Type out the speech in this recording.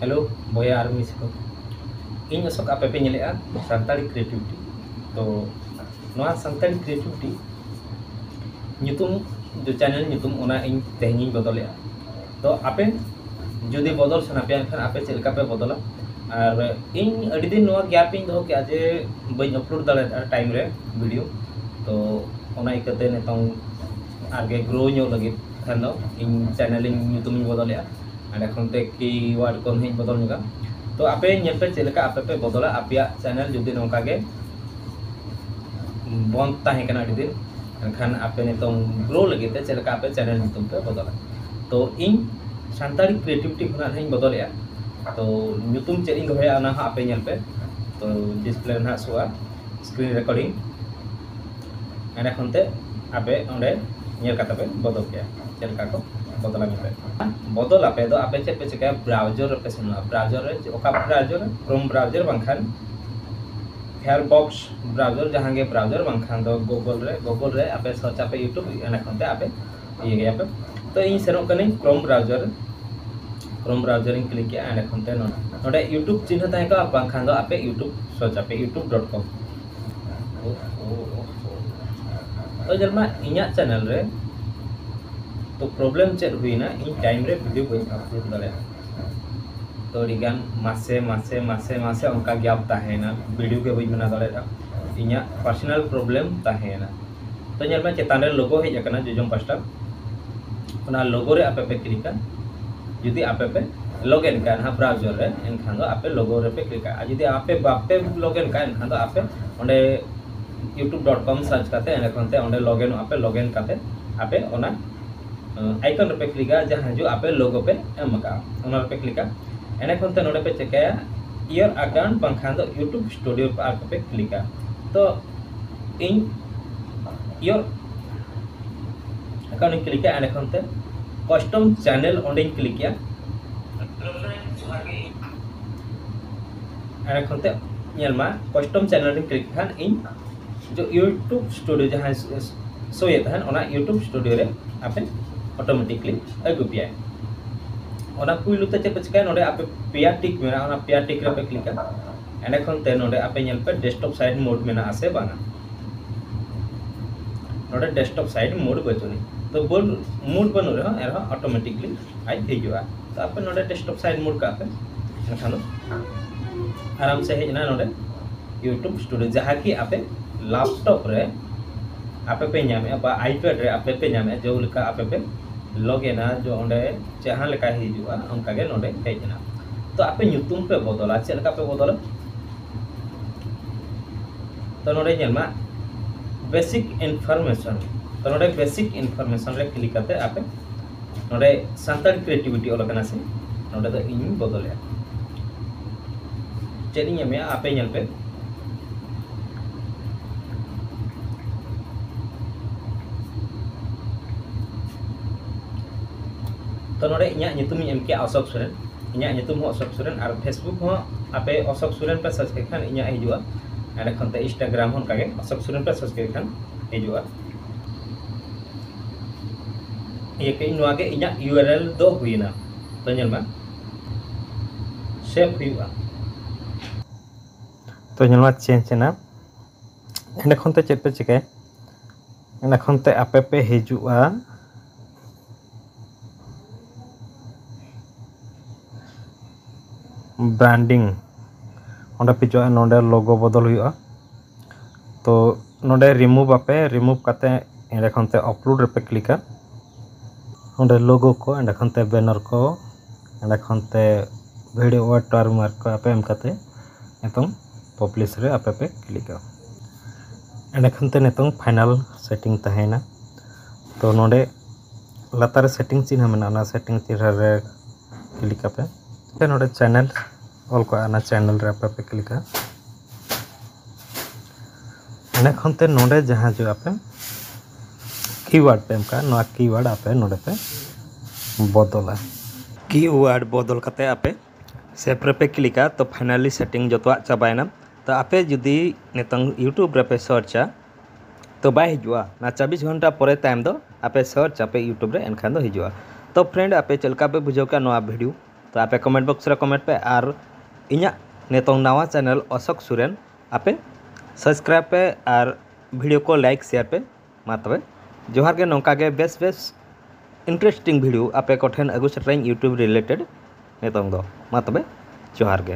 Hello बॉया और miss को इन असक आपे पे नेले सानताड़ी क्रिएटिविटी तो नोआ सानताड़ी क्रिएटिविटी nyutum जो चैनल nyutum ओना इन तेहनी बदले तो आपे जुदी बदल सना पे खान आपे चेलका पे बदला और इन अड़ी दिन नोआ गैप इन दो के आज बई अपलोड दाले टाइम रे वीडियो तो ओना इकते नेतों आगे ग्रो ᱧᱚᱜ लगे खान दो इन चैनल इन nyutum इन बदले आडे खनते कीवर्ड को नहीं बदल ᱧᱚᱜᱟ तो आपे ñel पे चेलका आपे पे बदला आपया चैनल जुदी नोका गे बंद ताहे कना अड़ी दिन एनखान आपे नितों ग्रो लगे चेलका आपे चैनल नितुम पे बदला तो इन सानताड़ी क्रिएटिविटी खुना नहीं बदले तो nyutum चेक इन दोया ना आपे ñel पे तो डिस्प्ले ना सुआ स्क्रीन रिकॉर्डिंग एने खनते आपे ओंडे ñel कता पे बदल के चेलका को बदला पे बदल आपे दो आपे चेक पे चिका ब्राउजर पे सेना ब्राउजर रे ओका ब्राउजर क्रोम ब्राउजर बांखान फायरफॉक्स ब्राउजर जहां गे ब्राउजर बांखान दो गूगल रे आपे सर्च आपे यूट्यूब एना खनते आपे ये गया पे तो इन सेनो कने क्रोम ब्राउजर इन क्लिक किया एना खनते नोडे यूट्यूब चिन्ह ताहे का बांखान दो आपे यूट्यूब सर्च आपे youtube.com तो जलमा इnya चैनल रे तो प्रॉब्लम चेक हुई ना इन टाइम रे वीडियो बई अपलोड दाले तो रिगान मासे उनका गैप ताहेना वीडियो के बई बना दाले इnya पर्सनल प्रॉब्लम ताहेना तो ñel ma चेतान रे लोगो हेज अकना जोजम पास्टा ओना लोगो रे आपे पे क्लिक का जुदी आपे पे लॉगिन का ना ब्राउजर रे एनखान दो आपे लोगो रे पे क्लिक का जुदी आपे बापे लॉगिन का एनखान दो आपे ओंडे youtube.com सर्च करते एनखानते ओंडे लॉगिन आपे लॉगिन करते आपे ओना आइकन पे क्लिक जहां जो आपे लोगो पे एम का ओना पे क्लिक एने खनते नोडे पे चेकया योर अकाउंट बांखान दो यूट्यूब स्टूडियो पे क्लिक तो इन योर अकाउंट क्लिक एने खनते कस्टम चैनल ओंडे क्लिक एने खनते ñel ma कस्टम चैनल रे क्लिक खान इन जो यूट्यूब स्टूडियो जहां सोये तहन ओना यूट्यूब स्टूडियो रे आपे ऑटोमेटिकली अगु पिया ओना पुइलु ते चेक चिका नोडे आपे पिया टिक मेना ओना पिया टिक रे पे क्लिक एने खनते नोडे आपे ñel पे डेस्कटॉप साइड मोड मेना आसे बाना नोडे डेस्कटॉप साइड मोड बचुनी तो बोल मोड बनु रे एरो ऑटोमेटिकली आई हिजुआ तो आपे नोडे डेस्कटॉप साइड मोड का आपे एखानो आराम से हेजना नोडे यूट्यूब स्टूडियो जहां की आपे लैपटॉप रे आपे पे नामे बा आईपैड रे आपे पे नामे जो लेका आपे पे लॉगिन जो ओंडे जहां लेका हिजुआ उनका गे नोडे हेजना तो आपे nyutum पे बदला चे लेका पे बदला तो नोडे ñelमा बेसिक इन्फॉर्मेशन तो नोडे बेसिक इन्फॉर्मेशन रे क्लिक करते आपे नोडे सानताड़ी क्रिएटिविटी ओलकना से नोडे तो इन बदले चेनी में आपे ñel पे तो नोडे इnya nyutum एम के अशोक सोरेन इnya nyutum हो अशोक सोरेन और फेसबुक हो आपे अशोक सोरेन पे सर्च के खान इnya हिजुआ एने खनते इंस्टाग्राम होन कागे अशोक सोरेन पे सर्च के खान हिजुआ ये के नोआ के इnya URL दो हुईना तो ñel मा सेव हुईवा तो ñel मा चेंज ना एने खनते चेक पे चिके एने खनते आपे पे हिजुआ ब्रांडिंग ओंडे पे जो नोडे लोगो बदल हुआ तो नोडे रिमूव करते एंडे खनते अपलोड रे पे क्लिक ओंडे लोगो को एंडे खनते बैनर को एंडे खनते वीडियो वाटरमार्क को आपे एम करते नितों पब्लिश रे आपे पे क्लिक एंडे खनते नितों फाइनल सेटिंग तहेना तो नोडे लातार सेटिंग चिन्ह मेना ना सेटिंग चिन्ह रे क्लिक पे नोडे चैनल ऑल को आना चैनल रे पे क्लिक एने खनते नोडे जहां जो आपे कीवर्ड पे एमका नोआ कीवर्ड आपे नोडे पे बदला कीवर्ड बदल करते आपे सेव रे पे क्लिक तो फाइनली सेटिंग जतवा चाबायना तो आपे जुदी नितंग यूट्यूब रे पे सर्चा तो बाय हिजुआ ना 24 घंटा परे टाइम दो आपे सर्च आपे यूट्यूब रे एनखान दो हिजुआ तो फ्रेंड आपे चलका पे बुझो का नोआ वीडियो तो आपे कमेंट बॉक्स रे कमेंट पे और इन्या नितोंग नवा चैनल अशोक सोरेन आपे सब्सक्राइब पे और वीडियो को लाइक शेयर पे मा तबे जोहार के नौका के बेस बेस इंटरेस्टिंग वीडियो आपे को ठेन अगु सेटरिंग यूट्यूब रिलेटेड नितोंग दो मा तबे जोहार के।